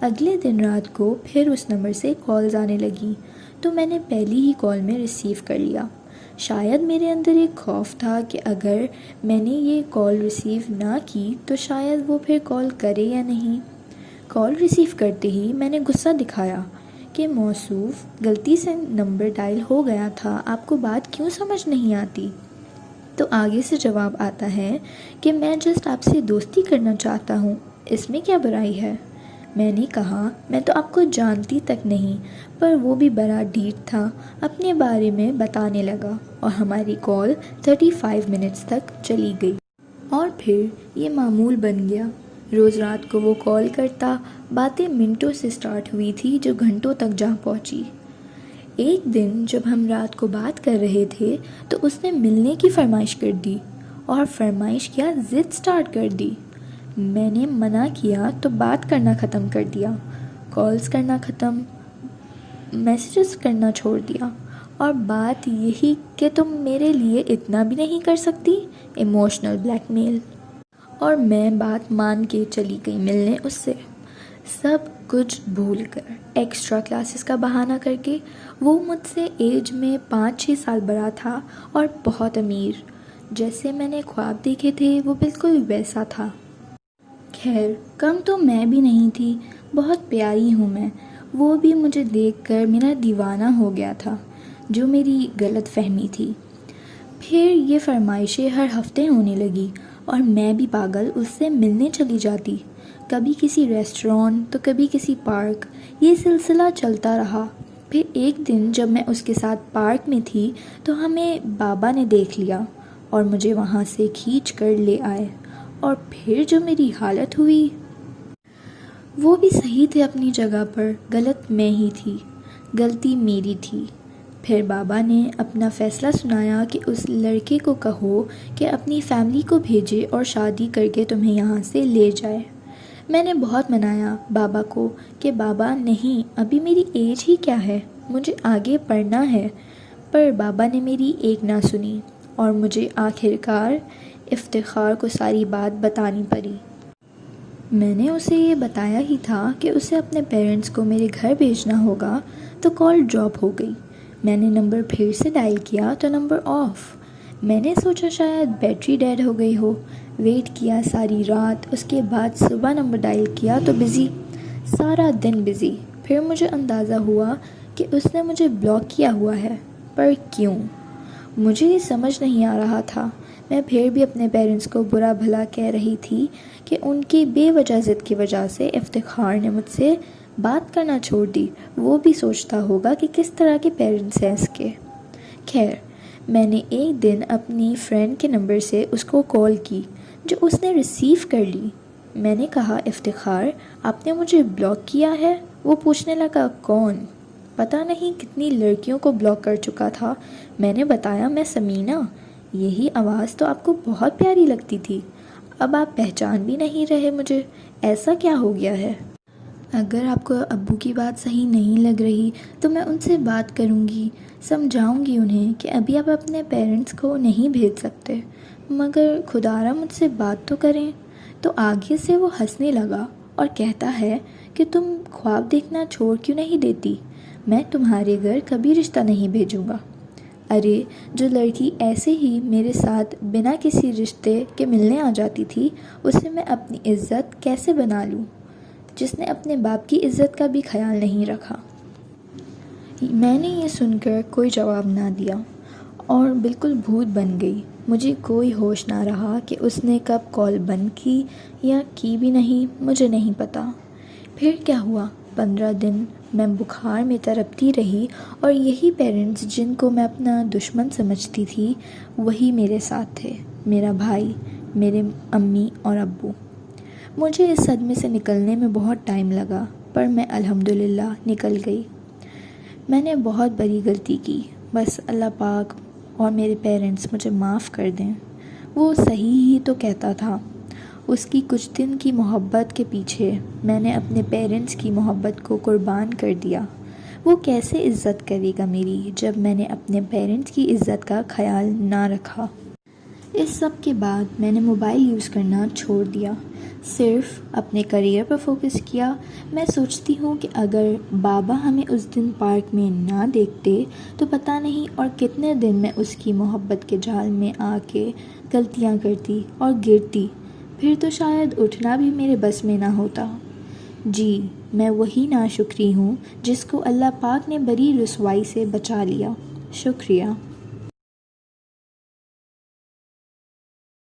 اگلے دن رات کو پھر اس نمبر سے کالز آنے لگیں تو میں نے پہلی ہی کال میں ریسیو کر لیا۔ شاید میرے اندر ایک خوف تھا کہ اگر میں نے یہ کال ریسیو نہ کی تو شاید وہ پھر کال کرے یا نہیں۔ کال ریسیو کرتے ہی میں نے غصہ دکھایا کہ موصوف غلطی سے نمبر ڈائل ہو گیا تھا، آپ کو بات کیوں سمجھ نہیں آتی؟ تو آگے سے جواب آتا ہے کہ میں جسٹ آپ سے دوستی کرنا چاہتا ہوں، اس میں کیا برائی ہے؟ میں نے کہا میں تو آپ کو جانتی تک نہیں، پر وہ بھی بڑا ڈھیٹ تھا، اپنے بارے میں بتانے لگا اور ہماری کال 35 منٹس تک چلی گئی۔ اور پھر یہ معمول بن گیا، روز رات کو وہ کال کرتا، باتیں منٹوں سے سٹارٹ ہوئی تھی جو گھنٹوں تک جا پہنچی۔ ایک دن جب ہم رات کو بات کر رہے تھے تو اس نے ملنے کی فرمائش کر دی، اور فرمائش کیا ضد سٹارٹ کر دی۔ میں نے منع کیا تو بات کرنا ختم کر دیا، کالز کرنا ختم، میسیجز کرنا چھوڑ دیا، اور بات یہی کہ تم میرے لیے اتنا بھی نہیں کر سکتی، ایموشنل بلیک میل۔ اور میں بات مان کے چلی گئی ملنے اس سے، سب کچھ بھول کر، ایکسٹرا کلاسز کا بہانہ کر کے۔ وہ مجھ سے ایج میں 5-6 سال بڑا تھا اور بہت امیر، جیسے میں نے خواب دیکھے تھے وہ بالکل ویسا تھا۔ خیر کم تو میں بھی نہیں تھی، بہت پیاری ہوں میں، وہ بھی مجھے دیکھ کر میرا دیوانہ ہو گیا تھا، جو میری غلط فہمی تھی۔ پھر یہ فرمائشیں ہر ہفتے ہونے لگی اور میں بھی پاگل اس سے ملنے چلی جاتی، کبھی کسی ریسٹورانٹ تو کبھی کسی پارک، یہ سلسلہ چلتا رہا۔ پھر ایک دن جب میں اس کے ساتھ پارک میں تھی تو ہمیں بابا نے دیکھ لیا اور مجھے وہاں سے کھینچ کر لے آئے، اور پھر جو میری حالت ہوئی، وہ بھی صحیح تھے اپنی جگہ پر، غلط میں ہی تھی، غلطی میری تھی۔ پھر بابا نے اپنا فیصلہ سنایا کہ اس لڑکے کو کہو کہ اپنی فیملی کو بھیجے اور شادی کر کے تمہیں یہاں سے لے جائے۔ میں نے بہت منایا بابا کو کہ بابا نہیں، ابھی میری ایج ہی کیا ہے، مجھے آگے پڑھنا ہے، پر بابا نے میری ایک نہ سنی اور مجھے آخرکار افتخار کو ساری بات بتانی پڑی۔ میں نے اسے یہ بتایا ہی تھا کہ اسے اپنے پیرنٹس کو میرے گھر بھیجنا ہوگا، تو کال ڈراپ ہو گئی۔ میں نے نمبر پھر سے ڈائل کیا تو نمبر آف۔ میں نے سوچا شاید بیٹری ڈیڈ ہو گئی ہو، ویٹ کیا ساری رات، اس کے بعد صبح نمبر ڈائل کیا تو بزی، سارا دن بزی۔ پھر مجھے اندازہ ہوا کہ اس نے مجھے بلاک کیا ہوا ہے، پر کیوں؟ مجھے یہ سمجھ نہیں آ رہا تھا۔ میں پھر بھی اپنے پیرنٹس کو برا بھلا کہہ رہی تھی کہ ان کی بے وجہ ضد کی وجہ سے افتخار نے مجھ سے بات کرنا چھوڑ دی، وہ بھی سوچتا ہوگا کہ کس طرح کے پیرنٹس ہیں اس کے۔ خیر میں نے ایک دن اپنی فرینڈ کے نمبر سے اس کو کال کی، جو اس نے ریسیو کر لی۔ میں نے کہا افتخار آپ نے مجھے بلاک کیا ہے؟ وہ پوچھنے لگا کون؟ پتہ نہیں کتنی لڑکیوں کو بلاک کر چکا تھا۔ میں نے بتایا میں سمینہ، یہی آواز تو آپ کو بہت پیاری لگتی تھی، اب آپ پہچان بھی نہیں رہے مجھے، ایسا کیا ہو گیا ہے؟ اگر آپ کو ابو کی بات صحیح نہیں لگ رہی تو میں ان سے بات کروں گی، سمجھاؤں گی انہیں کہ ابھی آپ اپنے پیرنٹس کو نہیں بھیج سکتے، مگر خدارا مجھ سے بات تو کریں۔ تو آگے سے وہ ہنسنے لگا اور کہتا ہے کہ تم خواب دیکھنا چھوڑ کیوں نہیں دیتی، میں تمہارے گھر کبھی رشتہ نہیں بھیجوں گا۔ ارے جو لڑکی ایسے ہی میرے ساتھ بنا کسی رشتے کے ملنے آ جاتی تھی، اسے میں اپنی عزت کیسے بنا لوں، جس نے اپنے باپ کی عزت کا بھی خیال نہیں رکھا۔ میں نے یہ سن کر کوئی جواب نہ دیا اور بالکل بھوت بن گئی۔ مجھے کوئی ہوش نہ رہا کہ اس نے کب کال بند کی یا کی بھی نہیں، مجھے نہیں پتا۔ پھر کیا ہوا، 15 دن میں بخار میں تڑپتی رہی، اور یہی پیرنٹس جن کو میں اپنا دشمن سمجھتی تھی وہی میرے ساتھ تھے، میرا بھائی، میرے امی اور ابو۔ مجھے اس صدمے سے نکلنے میں بہت ٹائم لگا، پر میں الحمدللہ نکل گئی۔ میں نے بہت بڑی غلطی کی، بس اللہ پاک اور میرے پیرنٹس مجھے معاف کر دیں۔ وہ صحیح ہی تو کہتا تھا، اس کی کچھ دن کی محبت کے پیچھے میں نے اپنے پیرنٹس کی محبت کو قربان کر دیا۔ وہ کیسے عزت کرے گا میری جب میں نے اپنے پیرنٹس کی عزت کا خیال نہ رکھا۔ اس سب کے بعد میں نے موبائل یوز کرنا چھوڑ دیا۔ صرف اپنے کریئر پر فوکس کیا۔ میں سوچتی ہوں کہ اگر بابا ہمیں اس دن پارک میں نہ دیکھتے تو پتہ نہیں اور کتنے دن میں اس کی محبت کے جال میں آ کے غلطیاں کرتی اور گرتی، پھر تو شاید اٹھنا بھی میرے بس میں نہ ہوتا۔ جی، میں وہی ناشکری ہوں جس کو اللہ پاک نے بڑی رسوائی سے بچا لیا۔ شکریہ۔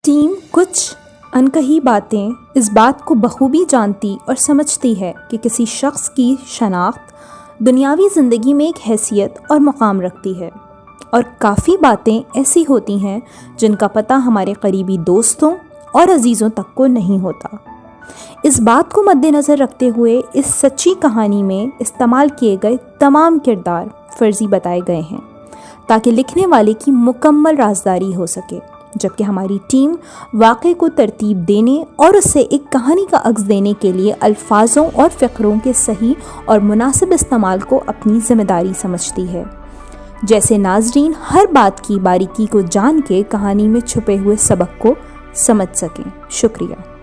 ٹیم کچھ انکہی باتیں اس بات کو بخوبی جانتی اور سمجھتی ہے کہ کسی شخص کی شناخت دنیاوی زندگی میں ایک حیثیت اور مقام رکھتی ہے، اور کافی باتیں ایسی ہوتی ہیں جن کا پتہ ہمارے قریبی دوستوں اور عزیزوں تک کو نہیں ہوتا۔ اس بات کو مد نظر رکھتے ہوئے اس سچی کہانی میں استعمال کیے گئے تمام کردار فرضی بتائے گئے ہیں تاکہ لکھنے والے کی مکمل رازداری ہو سکے، جبکہ ہماری ٹیم واقعے کو ترتیب دینے اور اسے ایک کہانی کا عکس دینے کے لیے الفاظوں اور فقروں کے صحیح اور مناسب استعمال کو اپنی ذمہ داری سمجھتی ہے، جیسے ناظرین ہر بات کی باریکی کو جان کے کہانی میں چھپے ہوئے سبق کو سمجھ سکیں۔ شکریہ۔